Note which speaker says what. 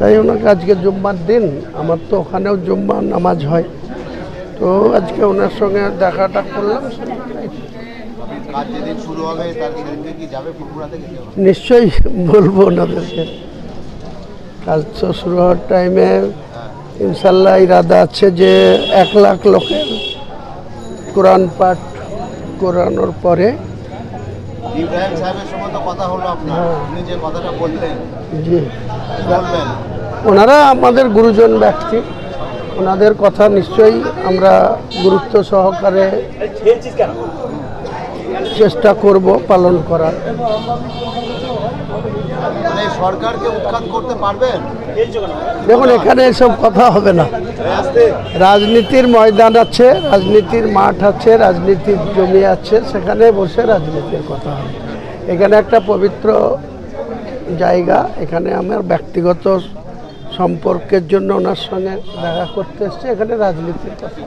Speaker 1: তাই ওনাকে আজকে জুম্মার দিন, আমার তো ওখানেও জুম্মা নামাজ হয়, তো আজকে ওনার সঙ্গে দেখাটা করলাম। নিশ্চয়ই বলবো ওনাদেরকে, কাজ তো শুরু হওয়ার টাইমে ইনশাল্লাহ ইরাদা আছে যে 1 লাখ লোকের কোরআন পাঠ করানোর পরে।
Speaker 2: ইব্রাহিম সাহেবের সঙ্গে তো কথা হলো আপনার, আপনি যে কথাটা বললেন,
Speaker 1: জি
Speaker 2: বলবেন।
Speaker 1: ওনারা আমাদের গুরুজন ব্যক্তি, ওনাদের কথা নিশ্চয়ই আমরা গুরুত্ব সহকারে চেষ্টা করব পালন করার।
Speaker 2: মানে সরকারকে উৎখাত করতে পারবেন?
Speaker 1: দেখুন, এখানে এসব কথা হবে না। রাজনীতির ময়দান আছে, রাজনীতির মাঠ আছে, রাজনীতির জমি আছে, সেখানে বসে রাজনীতির কথা হবে। এখানে একটা পবিত্র জায়গা, এখানে আমার ব্যক্তিগত সম্পর্কের জন্য ওনার সঙ্গে দেখা করতে এসছে, এখানে রাজনীতির কথা।